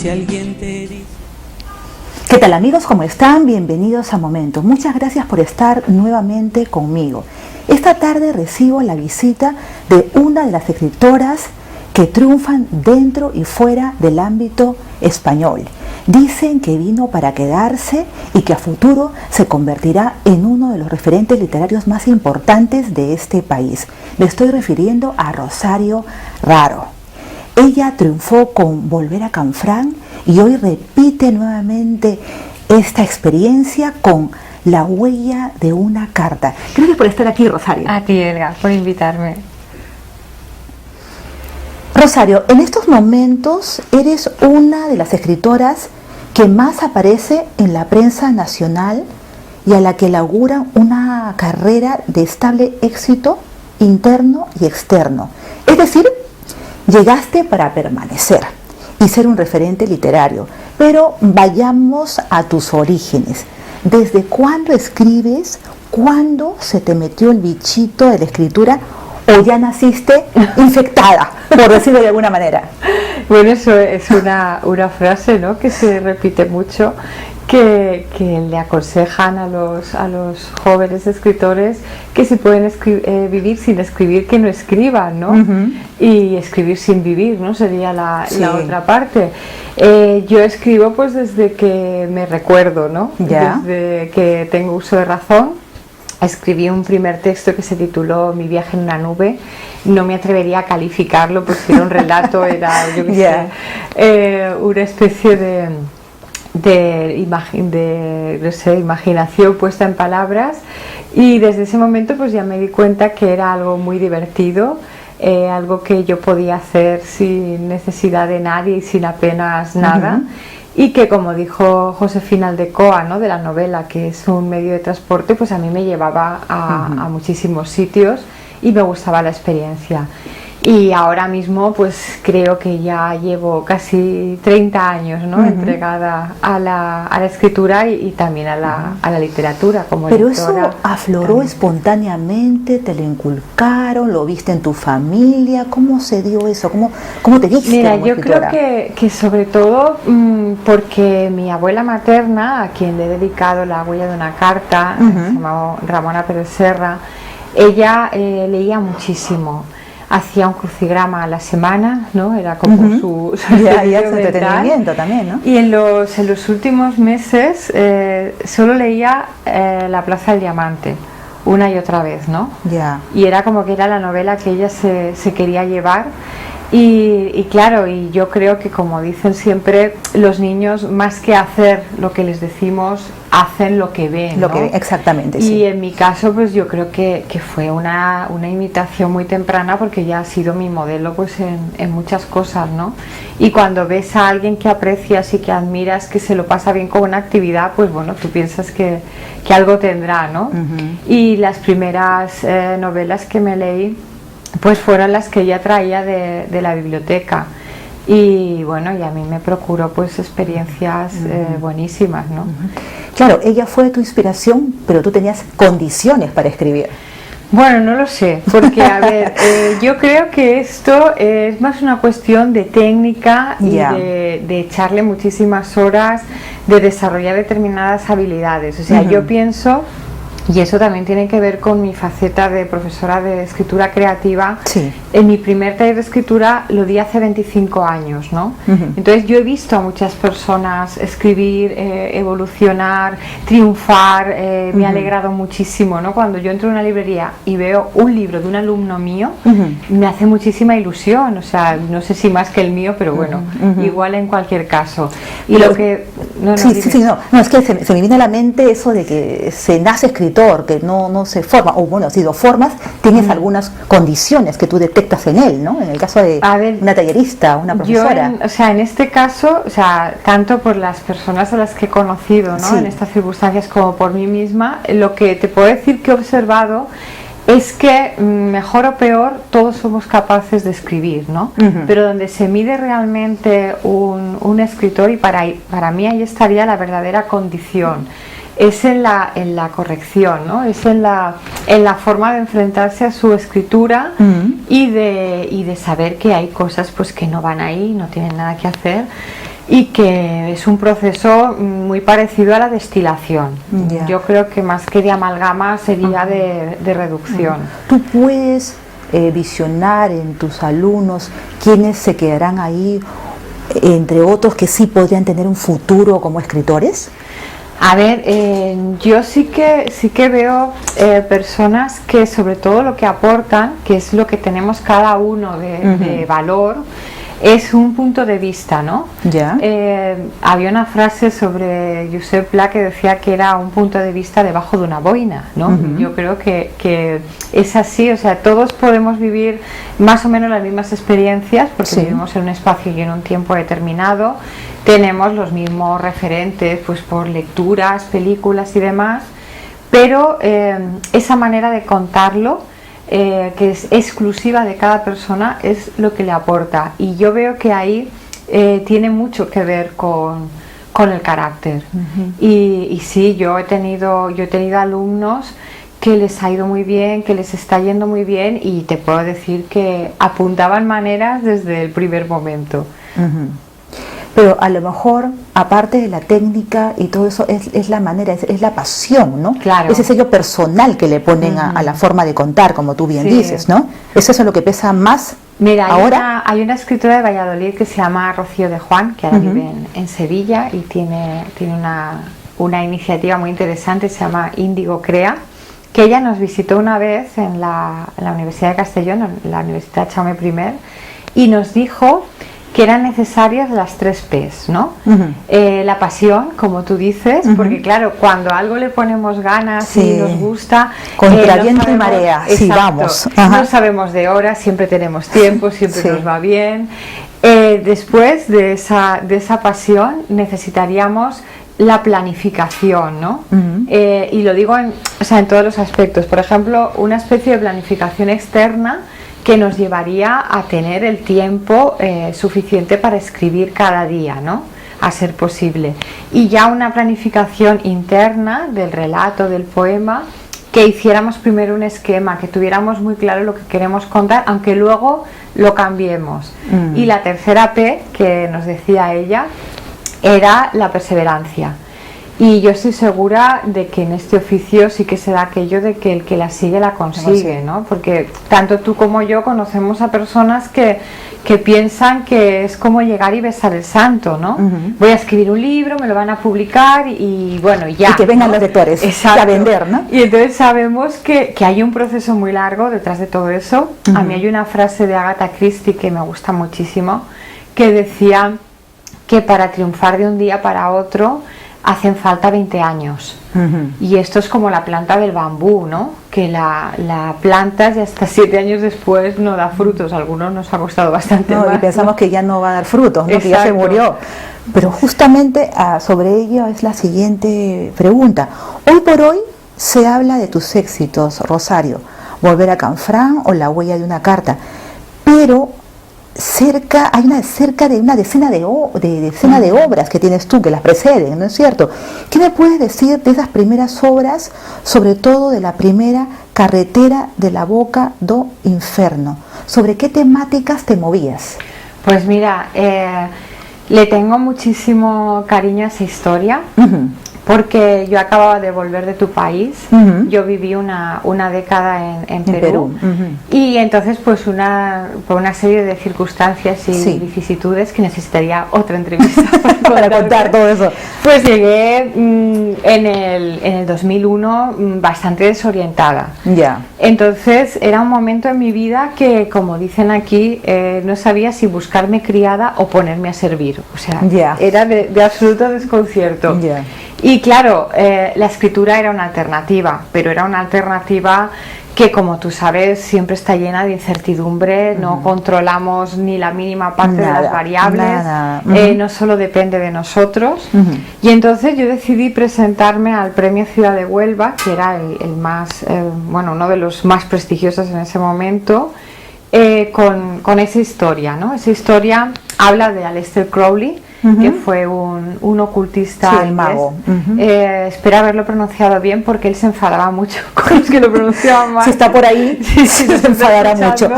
si alguien te dice... ¿Qué tal amigos? ¿Cómo están? Bienvenidos a Momentos. Muchas gracias por estar nuevamente conmigo. Esta tarde recibo la visita de una de las escritoras que triunfan dentro y fuera del ámbito español. Dicen que vino para quedarse y que a futuro se convertirá en uno de los referentes literarios más importantes de este país. Me estoy refiriendo a Rosario Raro. Ella triunfó con Volver a Canfranc y hoy repite nuevamente esta experiencia con La huella de una carta. Gracias por estar aquí, Rosario. A ti, Elga, por invitarme. Rosario, en estos momentos eres una de las escritoras que más aparece en la prensa nacional y a la que le auguran una carrera de estable éxito interno y externo. Es decir, llegaste para permanecer y ser un referente literario, pero vayamos a tus orígenes. ¿Desde cuándo escribes? ¿Cuándo se te metió el bichito de la escritura? ¿O ya naciste infectada, por decirlo de alguna manera? Bueno, eso es una frase, ¿no?, que se repite mucho, que le aconsejan a los jóvenes escritores que si pueden vivir sin escribir, que no escriban, ¿no? Y escribir sin vivir, ¿no?, sería la otra parte. Yo escribo pues desde que me recuerdo, ¿no? Desde que tengo uso de razón. Escribí un primer texto que se tituló Mi viaje en una nube. No me atrevería a calificarlo porque era un relato, era, yo qué sé, una especie de imaginación puesta en palabras, y desde ese momento pues ya me di cuenta que era algo muy divertido, algo que yo podía hacer sin necesidad de nadie y sin apenas nada. Y que, como dijo Josefina Aldecoa, ¿no?, de la novela, que es un medio de transporte, pues a mí me llevaba a muchísimos sitios y me gustaba la experiencia. Y ahora mismo pues creo que ya llevo casi 30 años, ¿no?, entregada a la escritura y también a la literatura como Pero lectora. eso afloró espontáneamente, te lo inculcaron, lo viste en tu familia. ¿Cómo se dio eso? ¿Cómo te diste? Mira, como yo escritora? creo que sobre todo porque mi abuela materna, a quien le he dedicado La huella de una carta, se llamaba Ramona Pérez Serra, ella leía muchísimo. Hacía un crucigrama a la semana, ¿no? Era como su entretenimiento también, ¿no? Y en los últimos meses solo leía La Plaza del Diamante una y otra vez, ¿no? Y era como que era la novela que ella se quería llevar. Y claro, y yo creo que, como dicen siempre, los niños, más que hacer lo que les decimos, hacen lo que ven, ¿no? Exactamente, y sí. en mi caso pues yo creo que fue una imitación muy temprana, porque ya ha sido mi modelo pues en muchas cosas, ¿no? Y cuando ves a alguien que aprecias y que admiras, que se lo pasa bien con una actividad, pues bueno, tú piensas que algo tendrá, ¿no? Y las primeras novelas que me leí pues fueron las que ella traía de la biblioteca, y bueno, y a mí me procuró pues experiencias buenísimas, ¿no? Claro, ella fue tu inspiración, pero tú tenías condiciones para escribir. Bueno, no lo sé, porque a ver, yo creo que esto es más una cuestión de técnica y de echarle muchísimas horas, de desarrollar determinadas habilidades. O sea, yo pienso, y eso también tiene que ver con mi faceta de profesora de escritura creativa. En mi primer taller de escritura lo di hace 25 años, ¿no? Entonces yo he visto a muchas personas escribir, evolucionar, triunfar. Me ha alegrado muchísimo, ¿no? Cuando yo entro en una librería y veo un libro de un alumno mío, me hace muchísima ilusión. O sea, no sé si más que el mío, pero bueno, igual en cualquier caso. Y lo que... No, es que se me viene a la mente eso de que se nace escritor, que no se forma, o bueno, si lo formas, tienes algunas condiciones que tú detectas en él, ¿no? En el caso de una tallerista, una profesora. En este caso, tanto por las personas a las que he conocido, ¿no?, en estas circunstancias, como por mí misma, lo que te puedo decir que he observado es que, mejor o peor, todos somos capaces de escribir, ¿no? Pero donde se mide realmente un escritor, y para mí ahí estaría la verdadera condición, es en la corrección, ¿no? Es en la forma de enfrentarse a su escritura y de saber que hay cosas pues que no van ahí, no tienen nada que hacer. y que es un proceso muy parecido a la destilación. Yo creo que más que de amalgama sería de reducción. ¿Tú puedes visionar en tus alumnos quiénes se quedarán ahí, entre otros que sí podrían tener un futuro como escritores? A ver, yo sí que veo personas que sobre todo lo que aportan, que es lo que tenemos cada uno de valor, es un punto de vista, ¿no? Ya. Había una frase sobre Josep Pla que decía que era un punto de vista debajo de una boina, ¿no? Yo creo que es así, o sea, todos podemos vivir más o menos las mismas experiencias porque vivimos en un espacio y en un tiempo determinado, tenemos los mismos referentes pues por lecturas, películas y demás, pero esa manera de contarlo que es exclusiva de cada persona es lo que le aporta, y yo veo que ahí tiene mucho que ver con el carácter. Y sí, yo he tenido alumnos que les ha ido muy bien, que les está yendo muy bien, y te puedo decir que apuntaban maneras desde el primer momento. Pero a lo mejor, aparte de la técnica y todo eso, es la manera, es la pasión, ¿no? Claro. Ese sello personal que le ponen a la forma de contar, como tú bien dices, ¿no? ¿Es eso lo que pesa más? Mira, ahora hay una escritora de Valladolid que se llama Rocío de Juan, que ahora vive en Sevilla y tiene una iniciativa muy interesante, se llama Índigo Crea, que ella nos visitó una vez en la Universidad de Castellón, en la Universidad Jaume I, y nos dijo que eran necesarias las 3 P's, ¿no? La pasión, como tú dices, porque claro, cuando a algo le ponemos ganas y nos gusta, contra viento y marea, sí, vamos. No sabemos de horas, siempre tenemos tiempo, siempre nos va bien. Después de esa pasión necesitaríamos la planificación, ¿no? Y lo digo en todos los aspectos. Por ejemplo, una especie de planificación externa que nos llevaría a tener el tiempo suficiente para escribir cada día, ¿no? A ser posible. Y ya una planificación interna del relato, del poema, que hiciéramos primero un esquema, que tuviéramos muy claro lo que queremos contar, aunque luego lo cambiemos. Y la tercera P, que nos decía ella, era la perseverancia. Y yo estoy segura de que en este oficio sí que se da aquello de que el que la sigue la consigue, ¿no? Porque tanto tú como yo conocemos a personas que piensan que es como llegar y besar el santo, ¿no? Voy a escribir un libro, me lo van a publicar y bueno, ya. Y que vengan los lectores a vender, ¿no? Y entonces sabemos que hay un proceso muy largo detrás de todo eso. A mí hay una frase de Agatha Christie que me gusta muchísimo, que decía que para triunfar de un día para otro hacen falta 20 años. Y esto es como la planta del bambú, ¿no? Que la plantas y hasta 7 años después no da frutos. A algunos nos ha costado bastante más, y pensamos, ¿no?, que ya no va a dar frutos, ¿no? Que ya se murió. Pero justamente sobre ello es la siguiente pregunta. Hoy por hoy se habla de tus éxitos, Rosario, Volver a Canfrán o La huella de una carta, pero hay cerca de una decena de obras que tienes tú, que las preceden, ¿no es cierto? ¿Qué me puedes decir de esas primeras obras, sobre todo de la primera, Carretera de la Boca do Inferno? ¿Sobre qué temáticas te movías? Pues mira, le tengo muchísimo cariño a esa historia, porque yo acababa de volver de tu país, yo viví una década en Perú, y entonces pues por una serie de circunstancias y vicisitudes que necesitaría otra entrevista para contar todo eso, pues llegué en el 2001 bastante desorientada. Entonces era un momento en mi vida que, como dicen aquí, no sabía si buscarme criada o ponerme a servir, o sea, era de absoluto desconcierto. Y claro, la escritura era una alternativa, pero era una alternativa que, como tú sabes, siempre está llena de incertidumbre, no controlamos ni la mínima parte de las variables, no solo depende de nosotros. Y entonces yo decidí presentarme al Premio Ciudad de Huelva, que era uno de los más prestigiosos en ese momento, con esa historia, ¿no? Esa historia habla de Aleister Crowley, que fue un ocultista, sí, el mago. Espero haberlo pronunciado bien, porque él se enfadaba mucho con los que lo pronunciaban mal. Si está por ahí, sí, se enfadará mucho.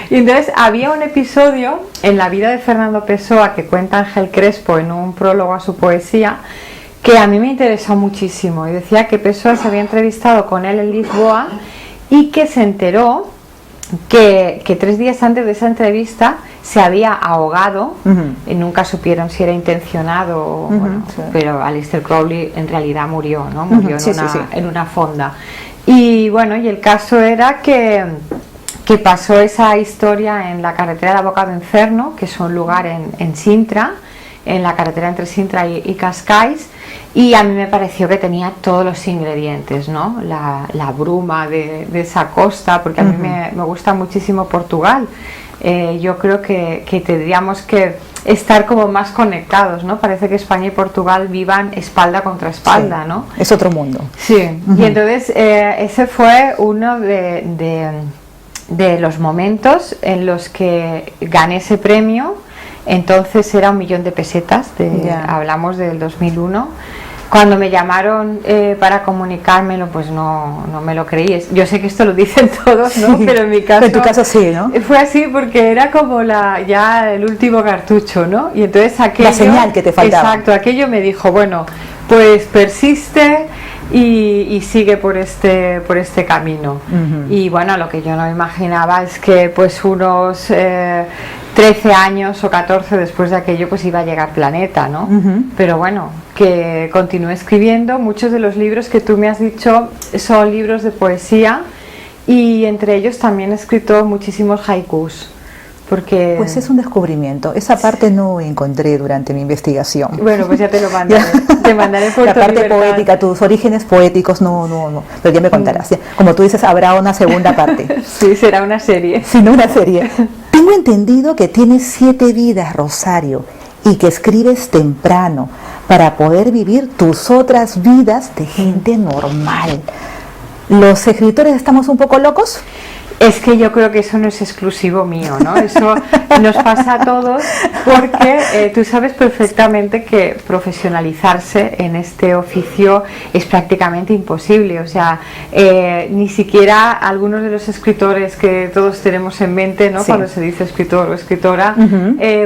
Y entonces había un episodio en la vida de Fernando Pessoa que cuenta Ángel Crespo en un prólogo a su poesía, que a mí me interesó muchísimo, y decía que Pessoa se había entrevistado con él en Lisboa y que se enteró que 3 días antes de esa entrevista se había ahogado, y nunca supieron si era intencionado o, bueno, sí. Pero Aleister Crowley en realidad murió, ¿no? Murió en una fonda. Y bueno, y el caso era que pasó esa historia en la carretera de Boca do Inferno, que es un lugar en Sintra, en la carretera entre Sintra y Cascais, y a mí me pareció que tenía todos los ingredientes, ¿no? La bruma de esa costa, porque a mí me gusta muchísimo Portugal. Yo creo que tendríamos que estar como más conectados, ¿no? Parece que España y Portugal vivan espalda contra espalda, sí, ¿no? Es otro mundo. Sí, y entonces ese fue uno de los momentos en los que gané ese premio. Entonces era 1.000.000 de pesetas, hablamos del 2001. Cuando me llamaron para comunicármelo, pues no me lo creí. Yo sé que esto lo dicen todos, ¿no? Sí, pero en tu caso sí, ¿no? Fue así, porque era como ya el último cartucho, ¿no? Y entonces aquello, la señal que te faltaba. Exacto, aquello me dijo, bueno, pues persiste y sigue por este camino. Y bueno, lo que yo no imaginaba es que pues unos 13 años o 14 después de aquello pues iba a llegar Planeta, ¿no? Pero bueno, que continúe escribiendo. Muchos de los libros que tú me has dicho son libros de poesía, y entre ellos también he escrito muchísimos haikus. Porque... Pues es un descubrimiento. Esa parte no encontré durante mi investigación. Bueno, pues ya te lo mandaré. Te mandaré por la parte poética, tus orígenes poéticos, no. Pero ya me contarás. Como tú dices, habrá una segunda parte. Sí, será una serie. Sí, no una serie. Tengo entendido que tienes 7 vidas, Rosario, y que escribes temprano para poder vivir tus otras vidas de gente normal. ¿Los escritores estamos un poco locos? Es que yo creo que eso no es exclusivo mío, ¿no? Eso nos pasa a todos, porque tú sabes perfectamente que profesionalizarse en este oficio es prácticamente imposible. O sea, ni siquiera algunos de los escritores que todos tenemos en mente, ¿no? Sí. Cuando se dice escritor o escritora,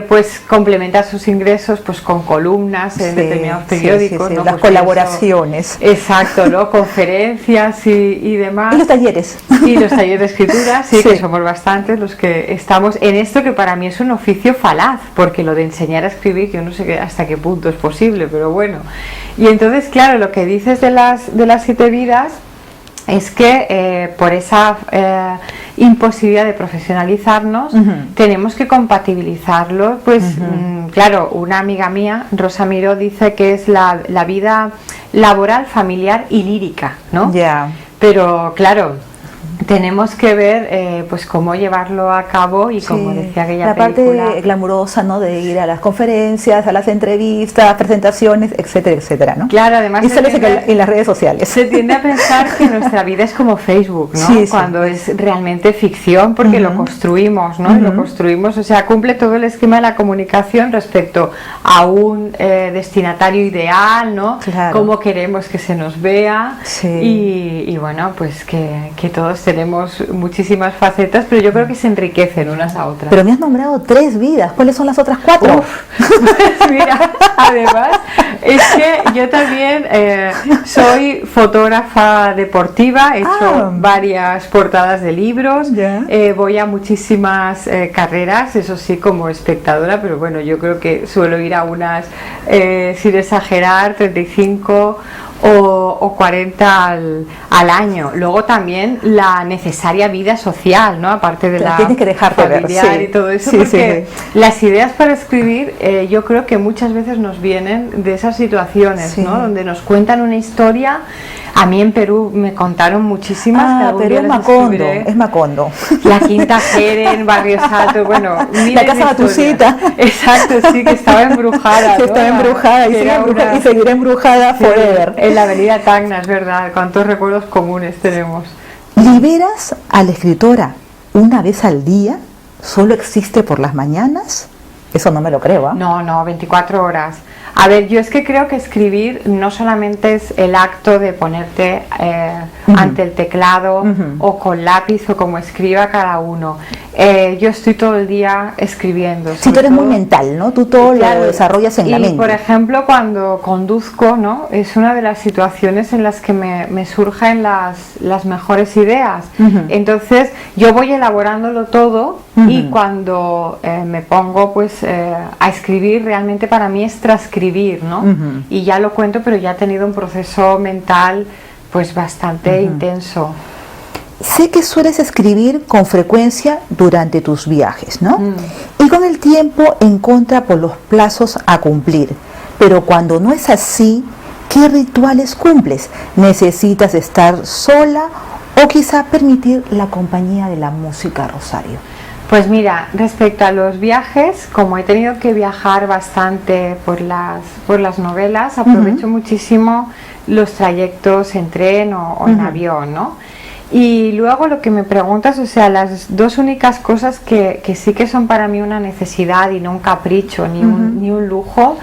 pues complementar sus ingresos pues con columnas en determinados periódicos, ¿no? Las pues colaboraciones. Exacto, ¿no? Conferencias y demás. Y los talleres. Y los talleres de escritura. Sí, que somos bastantes los que estamos en esto, que para mí es un oficio falaz, porque lo de enseñar a escribir, yo no sé hasta qué punto es posible, pero bueno. Y entonces, claro, lo que dices de las 7 vidas es que por esa imposibilidad de profesionalizarnos, tenemos que compatibilizarlo. Pues claro, una amiga mía, Rosa Miró, dice que es la vida laboral, familiar y lírica, ¿no? Ya. Pero claro, tenemos que ver pues cómo llevarlo a cabo, y como decía aquella película, parte glamurosa, ¿no? De ir a las conferencias, a las entrevistas, presentaciones, etcétera, etcétera, ¿no? Claro, además y sales en las redes sociales. Se tiende a pensar que nuestra vida es como Facebook, ¿no? Cuando es realmente ficción, porque lo construimos, ¿no? Y lo construimos, o sea, cumple todo el esquema de la comunicación respecto a un destinatario ideal, ¿no? Claro. Cómo queremos que se nos vea, y bueno, pues que todos tenemos muchísimas facetas, pero yo creo que se enriquecen unas a otras. Pero me has nombrado 3 vidas, ¿cuáles son las otras 4? Pues mira, además es que yo también soy fotógrafa deportiva, he hecho varias portadas de libros, voy a muchísimas carreras, eso sí, como espectadora, pero bueno, yo creo que suelo ir a unas, sin exagerar, 35 o 40 al año. Luego también la necesaria vida social, ¿no? Aparte de la tienes que dejarte familiar y todo eso, porque las ideas para escribir yo creo que muchas veces nos vienen de esas situaciones, ¿no? Donde nos cuentan una historia. A mí en Perú me contaron muchísimas. Perú es Macondo. La Quinta Jeren, Barrio Salto, bueno, la Casa Batucita. Exacto, sí, que estaba embrujada. Que estaba embrujada y seguirá embrujada forever. En la avenida Tacna, es verdad, cuántos recuerdos comunes tenemos. ¿Liberas a la escritora una vez al día? ¿Solo existe por las mañanas? Eso no me lo creo, ¿ah? No, 24 horas. A ver, yo es que creo que escribir no solamente es el acto de ponerte ante el teclado o con lápiz o como escriba cada uno. Yo estoy todo el día escribiendo. Sí, tú eres muy mental, ¿no? Tú todo lo desarrollas en la mente. Y por ejemplo, cuando conduzco, ¿no? Es una de las situaciones en las que me surgen las mejores ideas. Entonces, yo voy elaborándolo todo y cuando me pongo pues a escribir, realmente para mí es transcribir, ¿no? Y ya lo cuento, pero ya he tenido un proceso mental pues bastante intenso. Sé que sueles escribir con frecuencia durante tus viajes, ¿no? Y con el tiempo en contra por los plazos a cumplir. Pero cuando no es así, ¿qué rituales cumples? ¿Necesitas estar sola o quizá permitir la compañía de la música, Rosario? Pues mira, respecto a los viajes, como he tenido que viajar bastante por las novelas, aprovecho muchísimo los trayectos en tren o en avión, ¿no? Y luego lo que me preguntas, o sea, las dos únicas cosas que sí que son para mí una necesidad y no un capricho ni un lujo,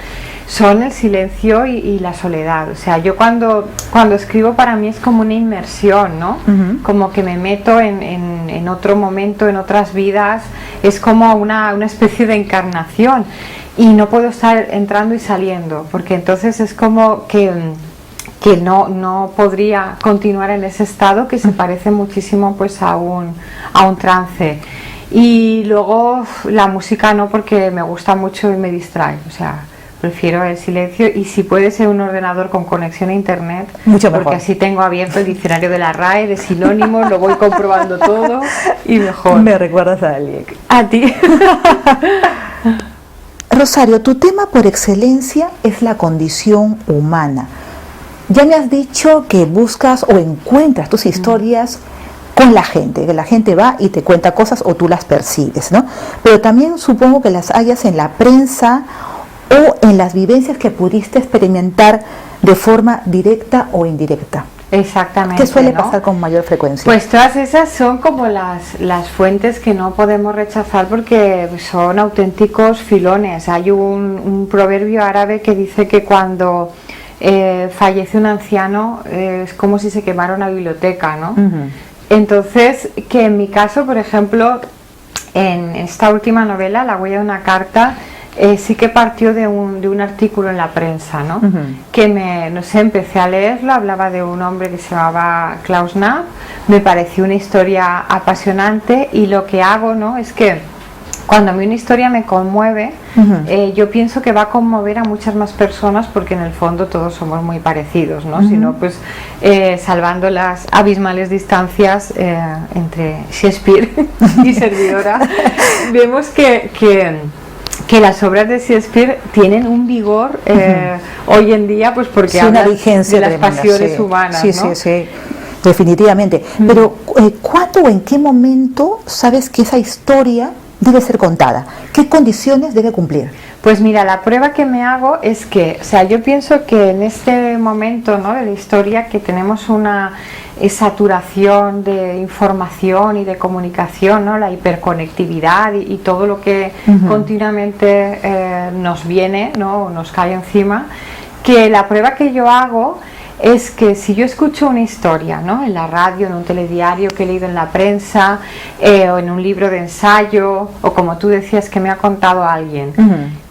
son el silencio y la soledad. O sea, yo cuando escribo, para mí es como una inmersión, ¿no? Como que me meto en otro momento, en otras vidas, es como una especie de encarnación y no puedo estar entrando y saliendo, porque entonces es como que no podría continuar en ese estado que se parece muchísimo pues a un trance. Y luego la música no, porque me gusta mucho y me distrae, o sea, prefiero el silencio, y si puede ser un ordenador con conexión a internet, mucho mejor, porque así tengo abierto el diccionario de la RAE, de sinónimos, lo voy comprobando todo y mejor. Me recuerdas a alguien. A ti. Rosario, tu tema por excelencia es la condición humana. Ya me has dicho que buscas o encuentras tus historias con la gente, que la gente va y te cuenta cosas o tú las percibes, ¿no? Pero también supongo que las hayas en la prensa o en las vivencias que pudiste experimentar de forma directa o indirecta. Exactamente. ¿Qué suele pasar con mayor frecuencia? Pues todas esas son como las fuentes que no podemos rechazar, porque son auténticos filones. Hay un proverbio árabe que dice que cuando fallece un anciano es como si se quemara una biblioteca, ¿no? Entonces, que en mi caso, por ejemplo, en esta última novela, La huella de una carta, sí que partió de un artículo en la prensa, ¿no? Que no sé, empecé a leerlo, hablaba de un hombre que se llamaba Klaus Knapp, me pareció una historia apasionante, y lo que hago, ¿no?, es que cuando a mí una historia me conmueve, yo pienso que va a conmover a muchas más personas, porque en el fondo todos somos muy parecidos, ¿no? Si no, pues salvando las abismales distancias entre Shakespeare y servidora, vemos que las obras de Shakespeare tienen un vigor hoy en día, pues porque hablan de las pasiones humanas, ¿no? Sí, definitivamente. Pero ¿cuándo o en qué momento sabes que esa historia debe ser contada? ¿Qué condiciones debe cumplir? Pues mira, la prueba que me hago es que, o sea, yo pienso que en este momento, ¿no?, de la historia, que tenemos una saturación de información y de comunicación, ¿no?, la hiperconectividad y todo lo que continuamente nos viene, ¿no?, nos cae encima, que la prueba que yo hago es que si yo escucho una historia, ¿no?, en la radio, en un telediario que he leído en la prensa, o en un libro de ensayo, o como tú decías, que me ha contado alguien,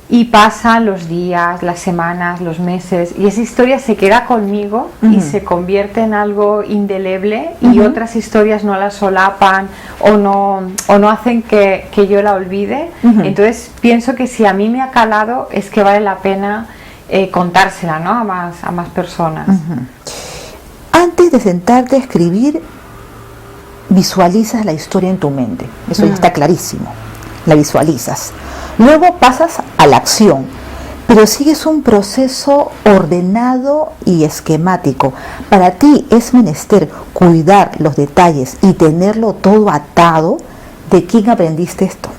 y pasan los días, las semanas, los meses, y esa historia se queda conmigo y se convierte en algo indeleble, y otras historias no la solapan o no hacen que yo la olvide, entonces pienso que si a mí me ha calado, es que vale la pena contársela, ¿no?, a más personas. Antes de sentarte a escribir, visualizas la historia en tu mente, eso ya está clarísimo, la visualizas. Luego pasas a la acción, pero sigues un proceso ordenado y esquemático. Para ti es menester cuidar los detalles y tenerlo todo atado. ¿De quién aprendiste esto?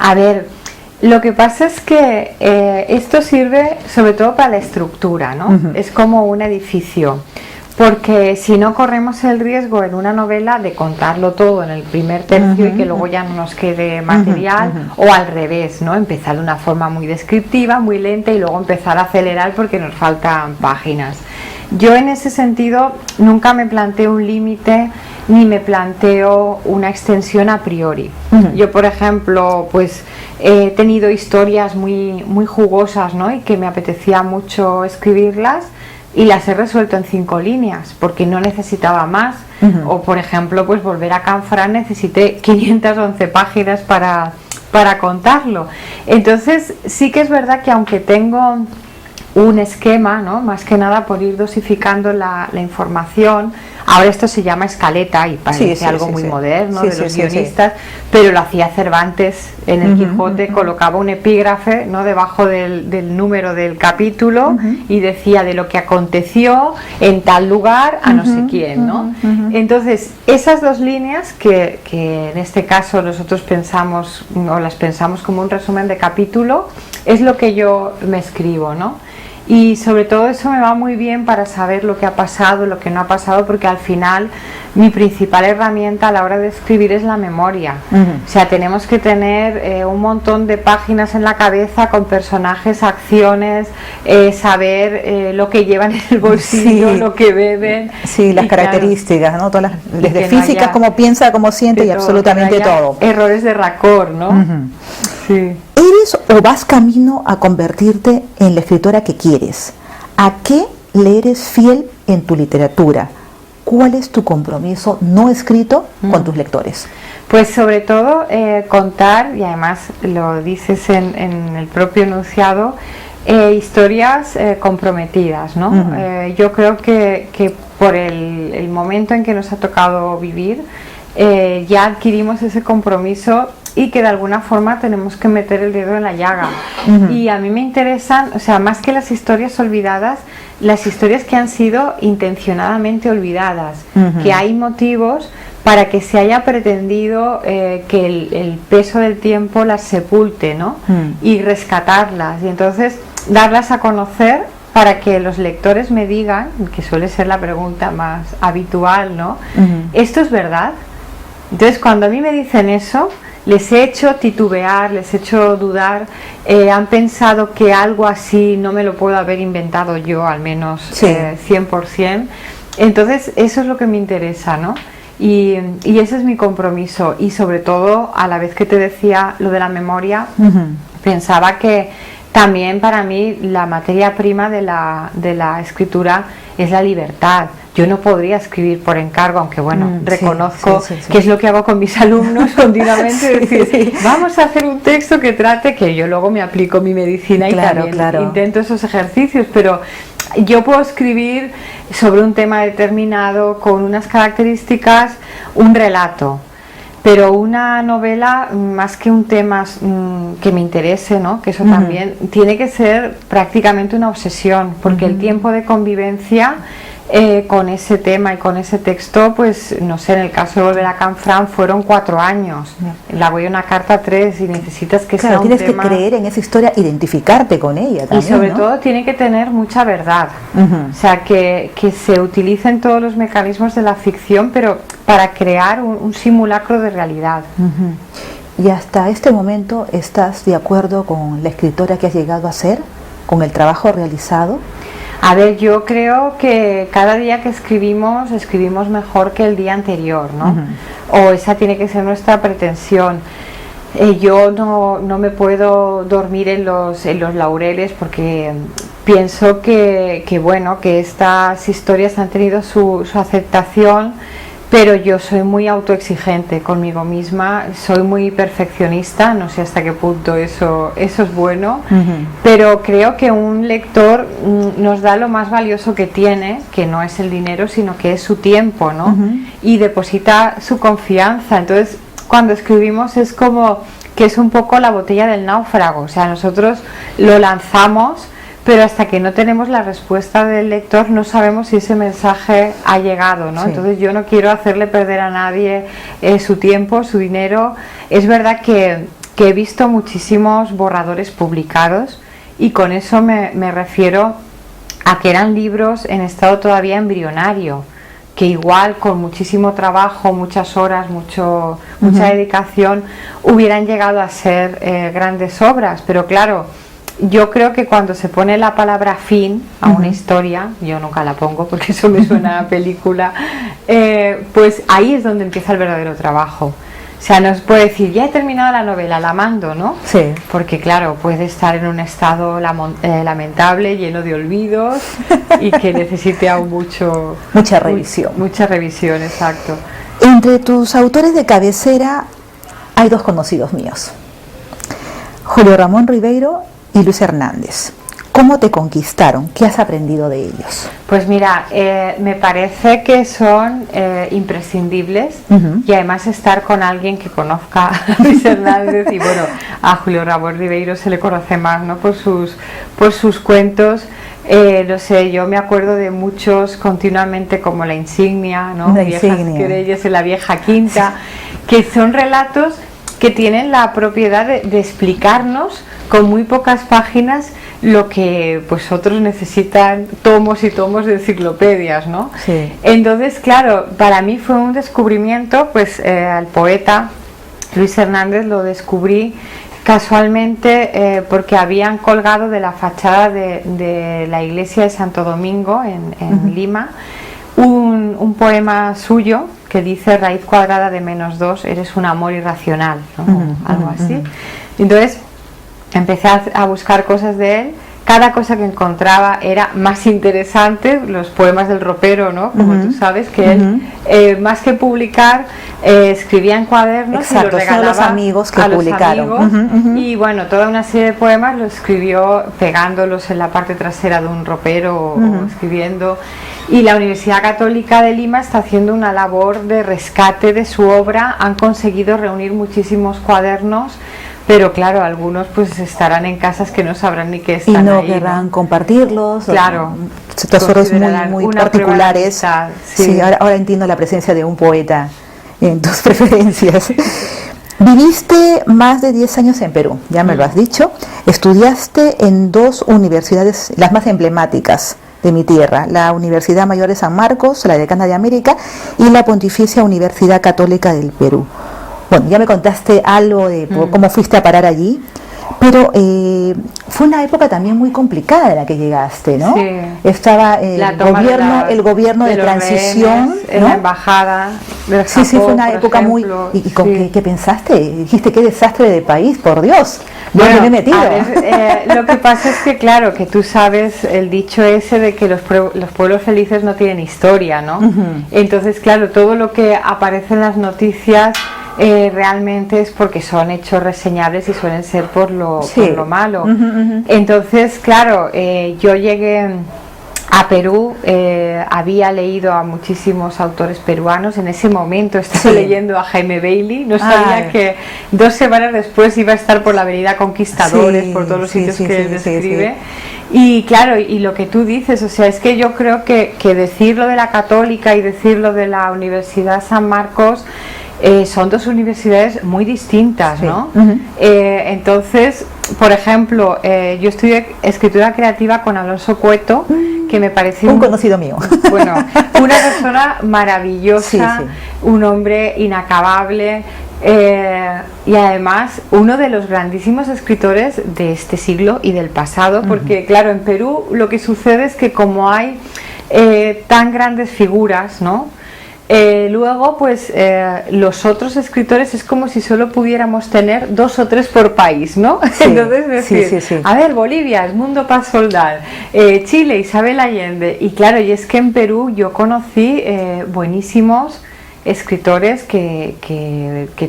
A ver, lo que pasa es que esto sirve sobre todo para la estructura, ¿no? Es como un edificio. porque si no corremos el riesgo en una novela de contarlo todo en el primer tercio y que luego ya no nos quede material, o al revés, ¿no? Empezar de una forma muy descriptiva, muy lenta y luego empezar a acelerar porque nos faltan páginas. Yo en ese sentido nunca me planteo un límite ni me planteo una extensión a priori. Yo, por ejemplo, pues he tenido historias muy jugosas, ¿no? Y que me apetecía mucho escribirlas y las he resuelto en 5 líneas porque no necesitaba más. O, por ejemplo, pues Volver a Canfranc necesité 511 páginas para contarlo. Entonces sí que es verdad que aunque tengo un esquema, ¿no? Más que nada por ir dosificando la información. Ahora esto se llama escaleta y parece algo muy moderno de los guionistas, pero lo hacía Cervantes en el Quijote, colocaba un epígrafe, ¿no? Debajo del número del capítulo y decía de lo que aconteció en tal lugar a no sé quién, ¿no? Entonces esas 2 líneas que en este caso nosotros pensamos o las pensamos como un resumen de capítulo, es lo que yo me escribo, ¿no? Y sobre todo eso me va muy bien para saber lo que ha pasado, lo que no ha pasado, porque al final mi principal herramienta a la hora de escribir es la memoria. O sea, tenemos que tener un montón de páginas en la cabeza con personajes, acciones, saber lo que llevan en el bolsillo, lo que beben. Sí, las características, claro, ¿no? Todas desde físicas, cómo piensa, cómo siente y todo, absolutamente todo. Errores de raccord, ¿no? Sí. ¿Eres o vas camino a convertirte en la escritora que quieres? ¿A qué le eres fiel en tu literatura? ¿Cuál es tu compromiso no escrito con tus lectores? Pues sobre todo contar, y además lo dices en el propio enunciado, historias comprometidas, ¿no? Yo creo que por el momento en que nos ha tocado vivir, ya adquirimos ese compromiso y que de alguna forma tenemos que meter el dedo en la llaga. Y a mí me interesan, o sea, más que las historias olvidadas, las historias que han sido intencionadamente olvidadas, que hay motivos para que se haya pretendido que el peso del tiempo las sepulte, ¿no? Y rescatarlas, y entonces darlas a conocer para que los lectores me digan, que suele ser la pregunta más habitual, ¿no? ¿Esto es verdad? Entonces cuando a mí me dicen eso, les he hecho titubear, les he hecho dudar, han pensado que algo así no me lo puedo haber inventado yo, al menos 100%. Entonces eso es lo que me interesa, ¿no? Y ese es mi compromiso. Y sobre todo, a la vez que te decía lo de la memoria, pensaba que también para mí la materia prima de la escritura es la libertad. Yo no podría escribir por encargo, aunque bueno, reconozco que es lo que hago con mis alumnos continuamente, decir, vamos a hacer un texto que trate, que yo luego me aplico mi medicina y también intento esos ejercicios, pero yo puedo escribir sobre un tema determinado, con unas características, un relato. Pero una novela, más que un tema que me interese, ¿no? Que eso también tiene que ser prácticamente una obsesión, porque el tiempo de convivencia con ese tema y con ese texto, pues no sé, en el caso de Volver a Canfranc fueron 4 años, la voy a una carta 3 y necesitas que sea un tienes tema... que creer en esa historia, identificarte con ella también, y sobre todo tiene que tener mucha verdad, o sea, que se utilicen todos los mecanismos de la ficción, pero para crear un simulacro de realidad. ¿Y hasta este momento estás de acuerdo con la escritora que has llegado a ser, con el trabajo realizado? A ver, yo creo que cada día que escribimos mejor que el día anterior, ¿no? O esa tiene que ser nuestra pretensión. Yo no me puedo dormir en los laureles, porque pienso que bueno, que estas historias han tenido su aceptación, pero yo soy muy autoexigente conmigo misma, soy muy perfeccionista, no sé hasta qué punto eso es bueno, pero creo que un lector nos da lo más valioso que tiene, que no es el dinero, sino que es su tiempo, ¿no? Y deposita su confianza. Entonces, cuando escribimos es como que es un poco la botella del náufrago, o sea, nosotros lo lanzamos, pero hasta que no tenemos la respuesta del lector no sabemos si ese mensaje ha llegado, ¿no? Entonces yo no quiero hacerle perder a nadie su tiempo, su dinero. Es verdad que he visto muchísimos borradores publicados, y con eso me refiero a que eran libros en estado todavía embrionario, que igual con muchísimo trabajo, muchas horas, mucha dedicación, hubieran llegado a ser grandes obras. Pero claro, yo creo que cuando se pone la palabra fin a una historia, yo nunca la pongo porque eso me suena a película, pues ahí es donde empieza el verdadero trabajo. O sea, no se puede decir, ya he terminado la novela, la mando, ¿no? Sí. Porque claro, puede estar en un estado lamentable, lleno de olvidos y que necesite aún mucha revisión. Mucha revisión, exacto. Entre tus autores de cabecera hay dos conocidos míos, Julio Ramón Ribeiro y Luis Hernández. ¿Cómo te conquistaron? ¿Qué has aprendido de ellos? Pues mira, me parece que son imprescindibles y además estar con alguien que conozca a Luis Hernández y bueno, a Julio Ramón Ribeiro se le conoce más, ¿no? por sus cuentos. No sé, yo me acuerdo de muchos continuamente como La Insignia, ¿no? Viejas querellas en la vieja quinta, que son relatos que tienen la propiedad de explicarnos con muy pocas páginas lo que pues otros necesitan tomos y tomos de enciclopedias, ¿no? Sí. Entonces, claro, para mí fue un descubrimiento, pues al poeta Luis Hernández lo descubrí casualmente porque habían colgado de la fachada de la iglesia de Santo Domingo en Lima un poema suyo que dice: raíz cuadrada de -2, eres un amor irracional, ¿no? Algo así. Entonces empecé a buscar cosas de él. Cada cosa que encontraba era más interesante, los poemas del ropero, ¿no? Como tú sabes, que él, más que publicar, escribía en cuadernos. Exacto, y los regalaba los amigos que a publicaron. Los amigos, y bueno, toda una serie de poemas los escribió pegándolos en la parte trasera de un ropero o escribiendo. Y la Universidad Católica de Lima está haciendo una labor de rescate de su obra. Han conseguido reunir muchísimos cuadernos, pero claro, algunos pues estarán en casas que no sabrán ni qué están y no ahí, querrán compartirlos. Claro, tesoros muy particulares. Sí, ahora entiendo la presencia de un poeta en tus preferencias. Viviste más de 10 años en Perú, ya me lo has dicho. Estudiaste en dos universidades, las más emblemáticas de mi tierra, la Universidad Mayor de San Marcos, la Decana de América, y la Pontificia Universidad Católica del Perú. Bueno, ya me contaste algo de cómo fuiste a parar allí, pero fue una época también muy complicada en la que llegaste, ¿no? Sí. Estaba el gobierno de transición, rehenes, en la embajada del Japón, sí, fue una época ejemplo, muy... ¿Y con qué pensaste? Dijiste, qué desastre de país, por Dios, bueno, me he metido. A ver, lo que pasa es que, claro, que tú sabes el dicho ese de que los pueblos felices no tienen historia, ¿no? Entonces, claro, todo lo que aparece en las noticias realmente es porque son hechos reseñables y suelen ser por lo malo. Entonces, claro, yo llegué a Perú, había leído a muchísimos autores peruanos. En ese momento estaba leyendo a Jaime Bailey, no sabía que 2 semanas después iba a estar por la avenida Conquistadores, por todos los sitios que él describe. Y claro, y lo que tú dices, o sea, es que yo creo que decir lo de la Católica y decir lo de la Universidad San Marcos son dos universidades muy distintas, ¿no? Entonces, por ejemplo, yo estudié escritura creativa con Alonso Cueto, que me pareció un conocido mío. Bueno, una persona maravillosa, un hombre inacabable, y además uno de los grandísimos escritores de este siglo y del pasado, porque claro, en Perú lo que sucede es que como hay tan grandes figuras, ¿no? Luego pues los otros escritores es como si solo pudiéramos tener 2 o 3 por país, ¿no? Entonces decir, a ver, Bolivia, Edmundo Paz Soldán, Chile, Isabel Allende, y claro, y es que en Perú yo conocí buenísimos escritores que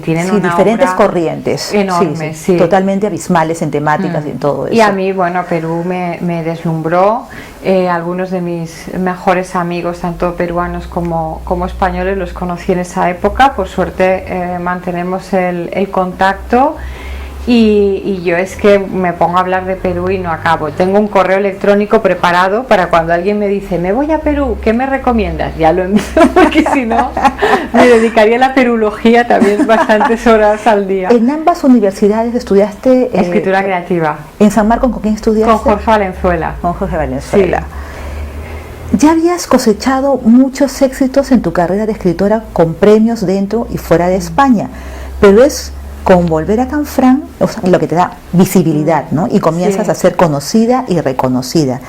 tienen una diferentes obra corrientes enormes, totalmente abismales en temáticas y en todo eso. Y a mí, bueno, Perú me deslumbró. Algunos de mis mejores amigos, tanto peruanos como españoles, los conocí en esa época. Por suerte mantenemos el contacto. Y yo es que me pongo a hablar de Perú y no acabo. Tengo un correo electrónico preparado para cuando alguien me dice, me voy a Perú, ¿qué me recomiendas? Ya lo envío, porque si no me dedicaría a la perulogía también bastantes horas al día. En ambas universidades estudiaste escritura creativa. ¿En San Marcos con quién estudiaste? Con Jorge Valenzuela. Con Jorge Valenzuela. Ya habías cosechado muchos éxitos en tu carrera de escritora con premios dentro y fuera de España, pero es con volver a Canfranc, o sea, lo que te da visibilidad, ¿no? Y comienzas a ser conocida y reconocida.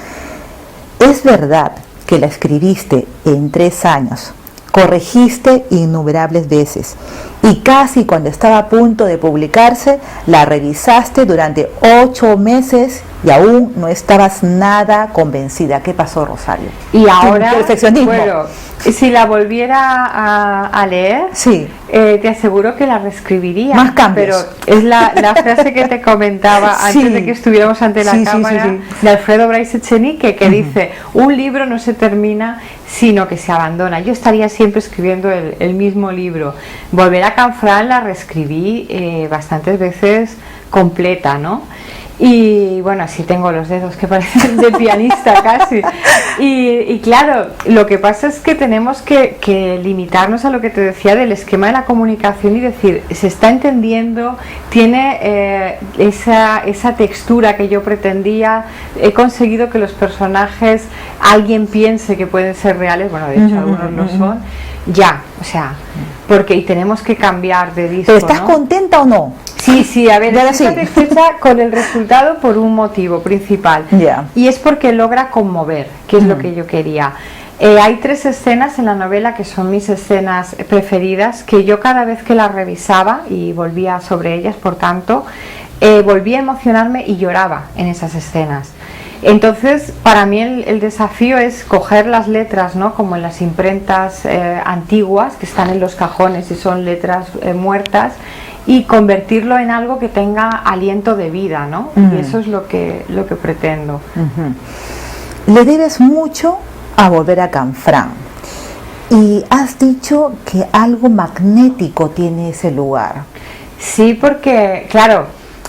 Es verdad que la escribiste en 3 años, corregiste innumerables veces y casi cuando estaba a punto de publicarse, la revisaste durante 8 meses y aún no estabas nada convencida. ¿Qué pasó, Rosario? Y ahora, perfeccionismo. Bueno, si la volviera a leer, sí. Te aseguro que la reescribiría. Más cambios. Pero es la frase que te comentaba antes de que estuviéramos ante la cámara, de Alfredo Bryce Echenique, que dice: un libro no se termina, sino que se abandona. Yo estaría siempre escribiendo el mismo libro. Volver a Canfranc la reescribí bastantes veces completa, ¿no? Y bueno, así tengo los dedos que parecen de pianista casi. Y claro, lo que pasa es que tenemos que limitarnos a lo que te decía del esquema de la comunicación y decir, se está entendiendo, tiene esa textura que yo pretendía, he conseguido que los personajes, alguien piense que pueden ser reales, bueno, de hecho algunos lo son, ya, o sea, porque y tenemos que cambiar de disco. ¿Pero estás ¿no? contenta o no? Sí, a ver, estoy satisfecha con el resultado por un motivo principal, y es porque logra conmover, que es lo que yo quería. Hay 3 escenas en la novela que son mis escenas preferidas, que yo cada vez que las revisaba y volvía sobre ellas, por tanto, volvía a emocionarme y lloraba en esas escenas. Entonces, para mí el desafío es coger las letras, ¿no? Como en las imprentas antiguas, que están en los cajones y son letras muertas, y convertirlo en algo que tenga aliento de vida, ¿no? Y eso es lo que pretendo. Le debes mucho a volver a Canfranc y has dicho que algo magnético tiene ese lugar. Sí, porque, claro,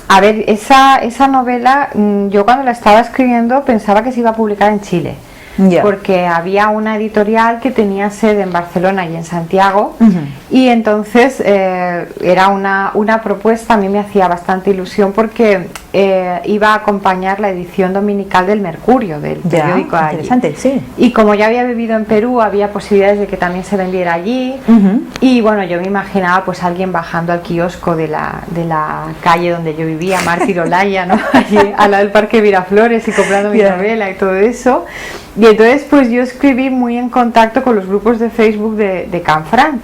a ver, esa novela, yo cuando la estaba escribiendo pensaba que se iba a publicar en Chile. Porque había una editorial que tenía sede en Barcelona y en Santiago, y entonces era una propuesta, a mí me hacía bastante ilusión porque iba a acompañar la edición dominical del Mercurio, del periódico allí. Interesante, sí. Y como ya había vivido en Perú, había posibilidades de que también se vendiera allí, y bueno, yo me imaginaba pues alguien bajando al kiosco de la calle donde yo vivía, Mártir Olaya, ¿no? Allí al lado del Parque Miraflores, y comprando mi novela y todo eso. Y entonces pues yo escribí muy en contacto con los grupos de Facebook de Canfranc,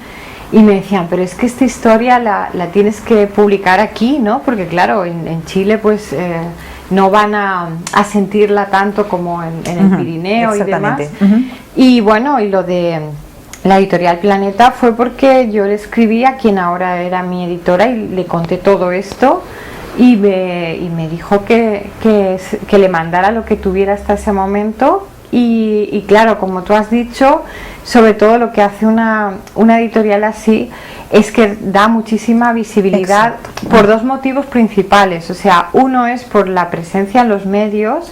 y me decían, pero es que esta historia la tienes que publicar aquí, ¿no? Porque claro, en Chile pues no van a sentirla tanto como en el Pirineo y demás. Y bueno, y lo de la editorial Planeta fue porque yo le escribí a quien ahora era mi editora y le conté todo esto, y me dijo que le mandara lo que tuviera hasta ese momento. Y claro, como tú has dicho, sobre todo lo que hace una editorial así es que da muchísima visibilidad. Exacto. Por 2 motivos principales. O sea, uno es por la presencia en los medios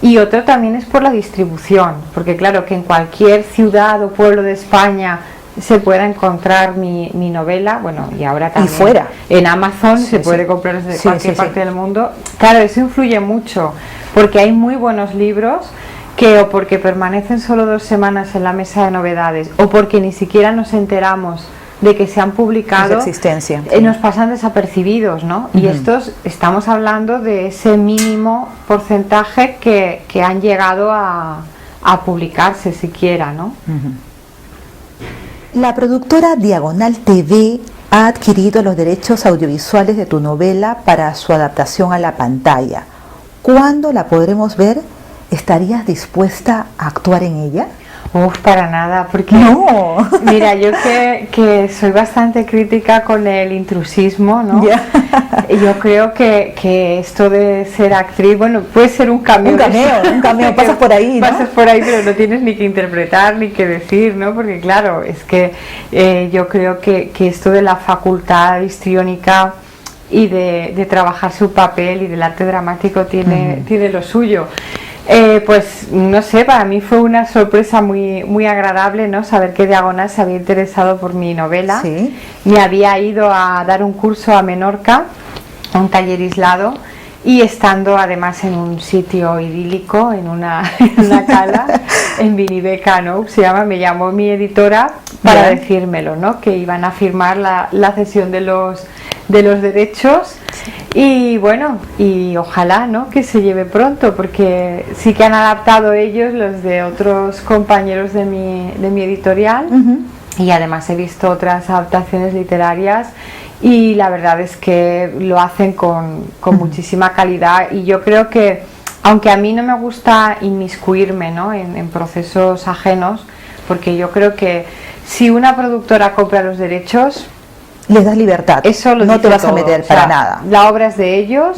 y otro también es por la distribución, porque claro, que en cualquier ciudad o pueblo de España se pueda encontrar mi novela, bueno, y ahora también y fuera en Amazon se puede comprar desde cualquier parte del mundo. Claro, eso influye mucho, porque hay muy buenos libros que o porque permanecen solo 2 semanas en la mesa de novedades o porque ni siquiera nos enteramos de que se han publicado, existencia, nos pasan desapercibidos, ¿no? Y estos, estamos hablando de ese mínimo porcentaje que han llegado a publicarse siquiera, ¿no? La productora Diagonal TV ha adquirido los derechos audiovisuales de tu novela para su adaptación a la pantalla. ¿Cuándo la podremos ver? ¿Estarías dispuesta a actuar en ella? Para nada, porque no. Mira, yo que soy bastante crítica con el intrusismo, ¿no? Yo creo que esto de ser actriz, bueno, puede ser un cameo. Un cameo, pasas por ahí, ¿no? Pasas por ahí, pero no tienes ni que interpretar ni que decir, ¿no? Porque claro, es que yo creo que esto de la facultad histriónica y de trabajar su papel y del arte dramático tiene lo suyo. Pues no sé, para mí fue una sorpresa muy agradable, ¿no? Saber que Diagonal se había interesado por mi novela. Me había ido a dar un curso a Menorca, a un taller aislado, y estando además en un sitio idílico, en una cala, en Vinibeca, ¿no? Me llamó mi editora para decírmelo, ¿no? Que iban a firmar la cesión de los derechos. Y bueno, y ojalá, ¿no?, que se lleve pronto, porque sí que han adaptado ellos, los de otros compañeros de mi editorial, y además he visto otras adaptaciones literarias y la verdad es que lo hacen con muchísima calidad, y yo creo que, aunque a mí no me gusta inmiscuirme, ¿no?, en procesos ajenos, porque yo creo que si una productora compra los derechos, les das libertad, eso no te vas a meter para nada. La obra es de ellos,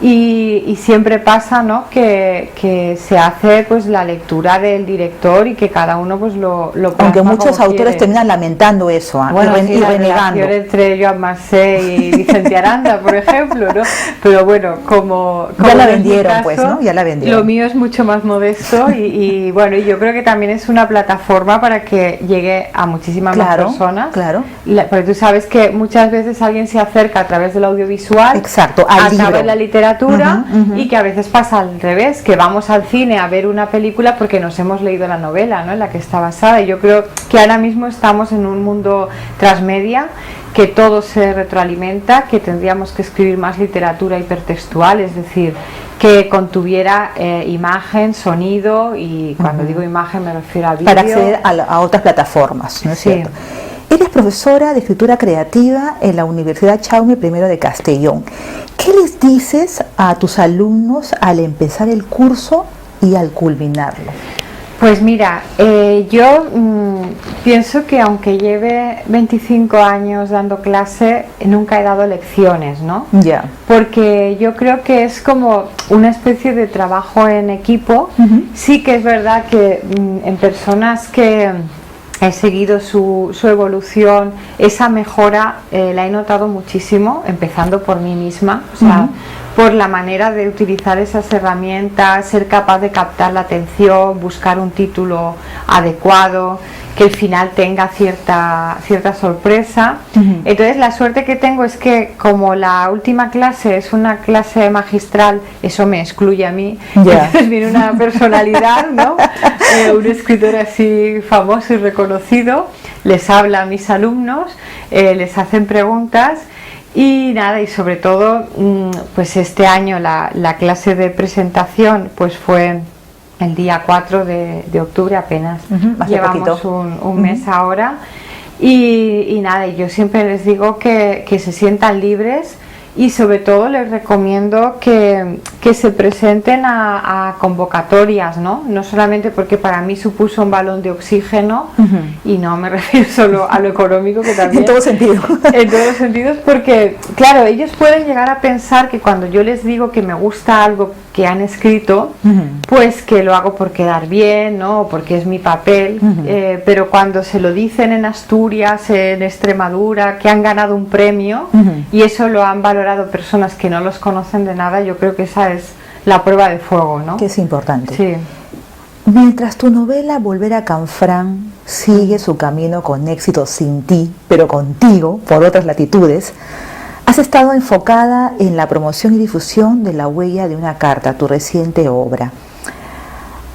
y siempre pasa, ¿no?, que se hace pues la lectura del director y que cada uno pues lo aunque muchos autores terminan lamentando eso, bueno, y renegando entre Joan Marcé y Vicente Aranda, por ejemplo, ¿no? Pero bueno, como ya la vendieron, caso, pues, ¿no? Ya la vendieron. Lo mío es mucho más modesto y bueno, y yo creo que también es una plataforma para que llegue a muchísimas más personas. Claro. Porque tú sabes que muchas veces alguien se acerca a través del audiovisual, a través de la literatura, y que a veces pasa al revés, que vamos al cine a ver una película porque nos hemos leído la novela, ¿no?, en la que está basada. Y yo creo que ahora mismo estamos en un mundo transmedia, que todo se retroalimenta, que tendríamos que escribir más literatura hipertextual, es decir, que contuviera imagen, sonido, y cuando digo imagen me refiero a vídeo. Para acceder a otras plataformas, ¿no es cierto? Eres profesora de escritura creativa en la Universidad Jaume I de Castellón. ¿Qué les dices a tus alumnos al empezar el curso y al culminarlo? Pues mira, yo pienso que aunque lleve 25 años dando clase, nunca he dado lecciones, ¿no? Ya. Porque yo creo que es como una especie de trabajo en equipo. Sí que es verdad que en personas que he seguido su evolución, esa mejora la he notado muchísimo, empezando por mí misma, o sea, por la manera de utilizar esas herramientas, ser capaz de captar la atención, buscar un título adecuado, que el final tenga cierta sorpresa. Entonces la suerte que tengo es que, como la última clase es una clase magistral, eso me excluye a mí. Entonces viene una personalidad, ¿no? Un escritor así famoso y reconocido, les habla a mis alumnos, les hacen preguntas. Y nada, y sobre todo, pues este año la clase de presentación pues fue el día 4 de octubre, apenas llevamos un mes ahora, y nada, yo siempre les digo que se sientan libres, y sobre todo les recomiendo que se presenten a convocatorias, ¿no? No solamente porque para mí supuso un balón de oxígeno, y no me refiero solo a lo económico, que también en todo sentido. En todos los sentidos, porque claro, ellos pueden llegar a pensar que cuando yo les digo que me gusta algo que han escrito, pues que lo hago por quedar bien, ¿no?, o porque es mi papel, pero cuando se lo dicen en Asturias, en Extremadura, que han ganado un premio, y eso lo han valorado personas que no los conocen de nada, yo creo que esa es la prueba de fuego, ¿no? Que es importante. Sí. Mientras tu novela Volver a Canfrán sigue su camino con éxito sin ti, pero contigo, por otras latitudes, has estado enfocada en la promoción y difusión de La huella de una carta, tu reciente obra.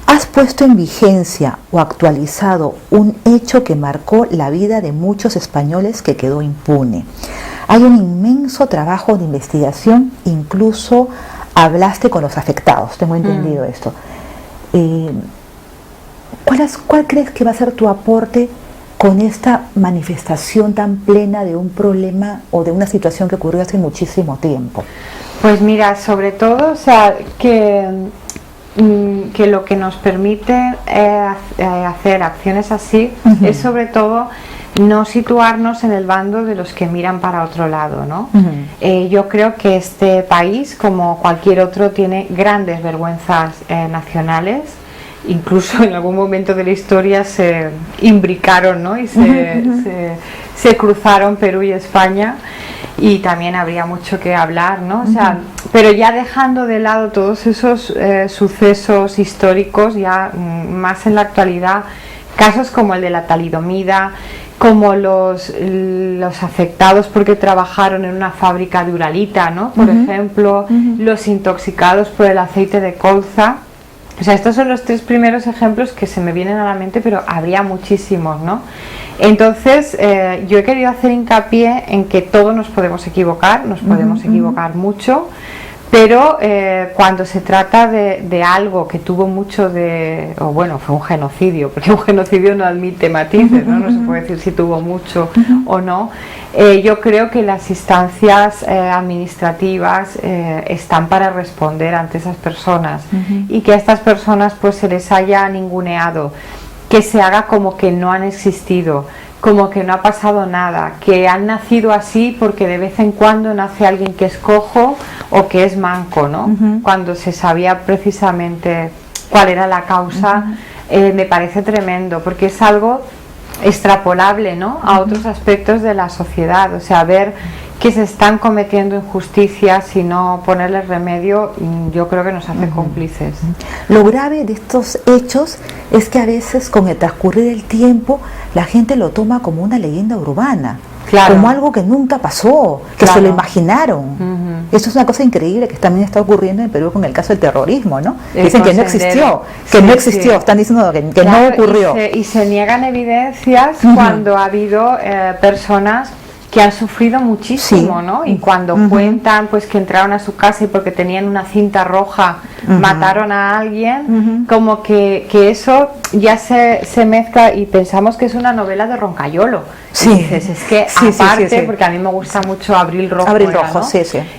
Has puesto en vigencia o actualizado un hecho que marcó la vida de muchos españoles, que quedó impune. Hay un inmenso trabajo de investigación, incluso hablaste con los afectados, tengo entendido esto. ¿Cuál crees que va a ser tu aporte con esta manifestación tan plena de un problema o de una situación que ocurrió hace muchísimo tiempo? Pues mira, sobre todo, o sea, que lo que nos permite hacer acciones así es sobre todo no situarnos en el bando de los que miran para otro lado, ¿no? Yo creo que este país, como cualquier otro, tiene grandes vergüenzas nacionales. Incluso en algún momento de la historia se imbricaron, ¿no?, y se cruzaron Perú y España, y también habría mucho que hablar, ¿no? O sea, pero ya dejando de lado todos esos sucesos históricos, ya más en la actualidad, casos como el de la talidomida, como los afectados porque trabajaron en una fábrica de Uralita, ¿no? Por ejemplo, los intoxicados por el aceite de colza. O sea, estos son los 3 primeros ejemplos que se me vienen a la mente, pero habría muchísimos, ¿no? Entonces, yo he querido hacer hincapié en que todos nos podemos equivocar mucho, pero cuando se trata de algo que tuvo mucho o bueno, fue un genocidio, porque un genocidio no admite matices, ¿no? No se puede decir si tuvo mucho o no. Yo creo que las instancias administrativas están para responder ante esas personas y que a estas personas pues se les haya ninguneado, que se haga como que no han existido, como que no ha pasado nada, que han nacido así porque de vez en cuando nace alguien que es cojo o que es manco, ¿no? Cuando se sabía precisamente cuál era la causa, me parece tremendo, porque es algo extrapolable, ¿no? A otros aspectos de la sociedad, o sea, ver que se están cometiendo injusticias y no ponerles remedio, yo creo que nos hace cómplices. Lo grave de estos hechos es que a veces con el transcurrir del tiempo la gente lo toma como una leyenda urbana, como algo que nunca pasó, que se lo imaginaron. Eso es una cosa increíble que también está ocurriendo en Perú con el caso del terrorismo, ¿no? Dicen que no existió, están diciendo que no ocurrió. Y se niegan evidencias cuando ha habido personas que han sufrido muchísimo, ¿no? Y cuando cuentan pues que entraron a su casa y porque tenían una cinta roja mataron a alguien, como que eso ya se mezcla y pensamos que es una novela de Roncayolo. Y dices, es que aparte, porque a mí me gusta mucho Abril Rojo, ¿no?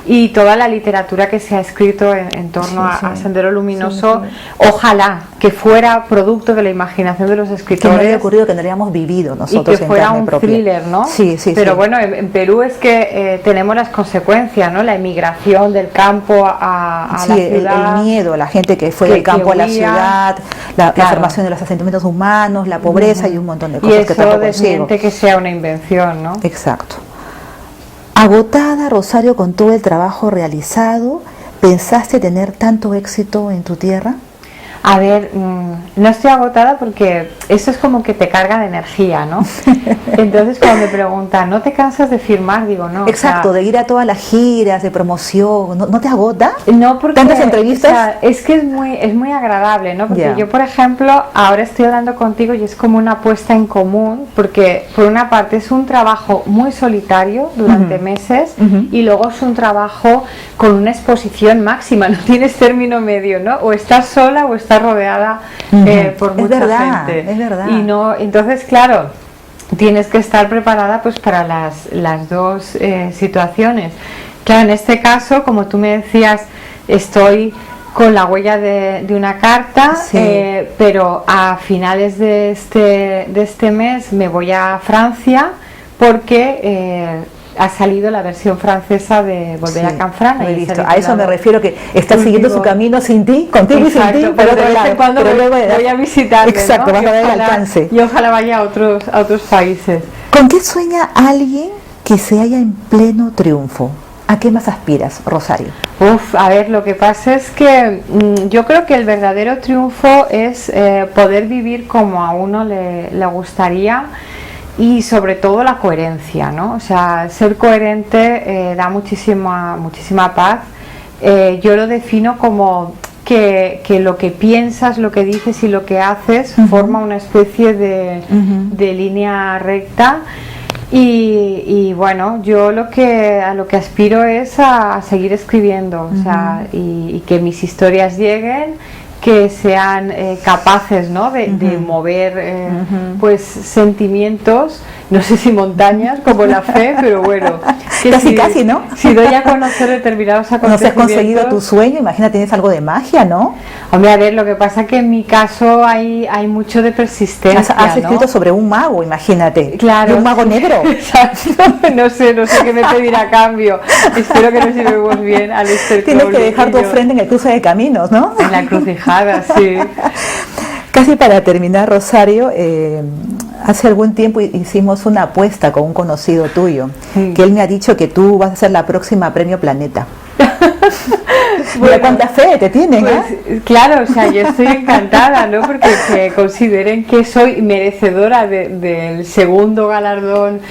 Y toda la literatura que se ha escrito en torno a Sendero Luminoso, ojalá que fuera producto de la imaginación de los escritores. Que no haya ocurrido, que no hayamos vivido nosotros. Y que fuera un thriller, ¿no? Pero bueno, en Perú es que tenemos las consecuencias, ¿no? La emigración del campo a la ciudad. El miedo, la gente que fue del campo a la ciudad, la formación de los asentamientos humanos, la pobreza y un montón de cosas que trajo consigo. Que sea una invención, ¿no? Exacto. Agotada, Rosario, con todo el trabajo realizado, ¿pensaste tener tanto éxito en tu tierra? A ver, no estoy agotada porque eso es como que te carga de energía, ¿no? Entonces cuando me preguntan, ¿no te cansas de firmar? Digo, no. Exacto, de ir a todas las giras de promoción, ¿no te agota? No, porque tantas entrevistas. O sea, es que es muy agradable, ¿no? Porque yo, por ejemplo, ahora estoy hablando contigo y es como una apuesta en común, porque por una parte es un trabajo muy solitario durante meses y luego es un trabajo con una exposición máxima, no tienes término medio, ¿no? O estás sola o estás rodeada por mucha gente. Es verdad. Y no, entonces, claro, tienes que estar preparada pues para las dos situaciones. Claro, en este caso, como tú me decías, estoy con la huella de una carta, pero a finales de este mes me voy a Francia porque ha salido la versión francesa de Volver a Canfranc. A eso me refiero, que está siguiendo su camino sin ti, contigo y sin ti, pero de vez en cuando voy a visitarle, exacto, ¿no? vas a ver el alcance. Y ojalá vaya a otros países. ¿Con qué sueña alguien que se halla en pleno triunfo? ¿A qué más aspiras, Rosario? A ver, lo que pasa es que yo creo que el verdadero triunfo es poder vivir como a uno le gustaría. Y sobre todo la coherencia, ¿no? O sea, ser coherente da muchísima paz. Yo lo defino como que lo que piensas, lo que dices y lo que haces forma una especie de línea recta. Y bueno, yo a lo que aspiro es a seguir escribiendo, o sea, y que mis historias lleguen, que sean capaces, ¿no? de mover pues sentimientos, no sé si montañas como la fe, pero bueno, que casi, ¿no? Si doy a conocer determinados acontecimientos. No sé, has conseguido tu sueño, imagina, tienes algo de magia, ¿no? Hombre, a ver, lo que pasa que en mi caso hay mucho de persistencia. Has escrito sobre un mago, imagínate. Claro. De un mago negro. Exacto. No sé qué me pedirá a cambio. Espero que nos llevemos bien al Tienes que dejar tu ofrenda en el cruce de caminos, ¿no? En la encrucijada, sí. Casi para terminar, Rosario, hace algún tiempo hicimos una apuesta con un conocido tuyo, que él me ha dicho que tú vas a ser la próxima Premio Planeta. Mira cuánta fe te tienen, pues, claro, o sea, yo estoy encantada, ¿no? Porque que consideren que soy merecedora del segundo galardón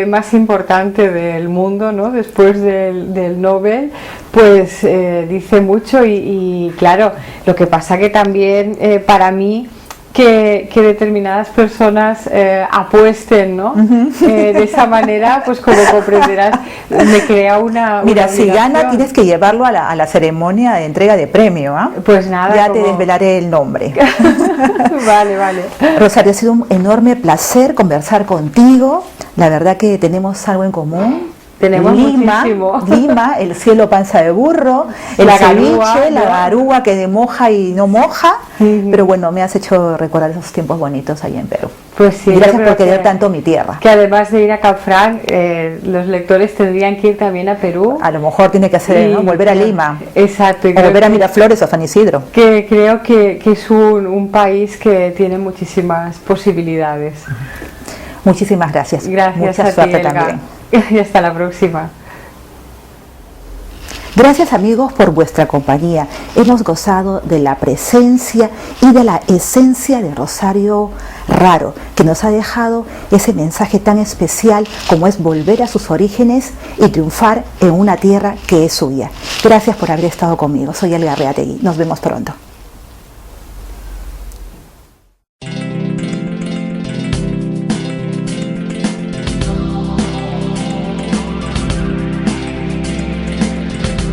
más importante del mundo, ¿no? Después del Nobel, pues dice mucho y claro, lo que pasa que también para mí que determinadas personas apuesten, ¿no? De esa manera, pues como comprenderás, me crea una Mira, si obligación. gana tienes que llevarlo a la ceremonia de entrega de premio, ¿ah? Pues nada, ya te desvelaré el nombre. Vale, vale. Rosario, ha sido un enorme placer conversar contigo. La verdad que tenemos algo en común. Tenemos Lima, muchísimo. Lima, el cielo panza de burro, el La ceviche, garúa, la ¿no? garúa que moja y no moja. Pero bueno, me has hecho recordar esos tiempos bonitos ahí en Perú. Pues sí, Gracias yo creo por querer que- tanto mi tierra. Que además de ir a Canfranc, los lectores tendrían que ir también a Perú. A lo mejor tiene que hacer, ¿no? Volver a Lima. Exacto. y O creo volver a que- Miraflores o San Isidro. que creo que es un país que tiene muchísimas posibilidades. Muchísimas gracias. Gracias Mucha a ti, suerte Elga. también. Y hasta la próxima. Gracias amigos por vuestra compañía. Hemos gozado de la presencia y de la esencia de Rosario Raro, que nos ha dejado ese mensaje tan especial como es volver a sus orígenes y triunfar en una tierra que es suya. Gracias por haber estado conmigo. Soy Elga Reategui. Nos vemos pronto.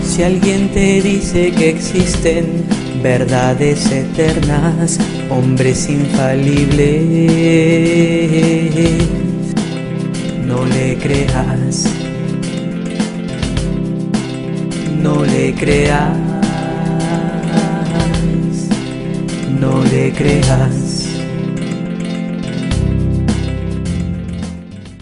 Si alguien te dice que existen verdades eternas, hombres infalibles, no le creas, no le creas, no le creas.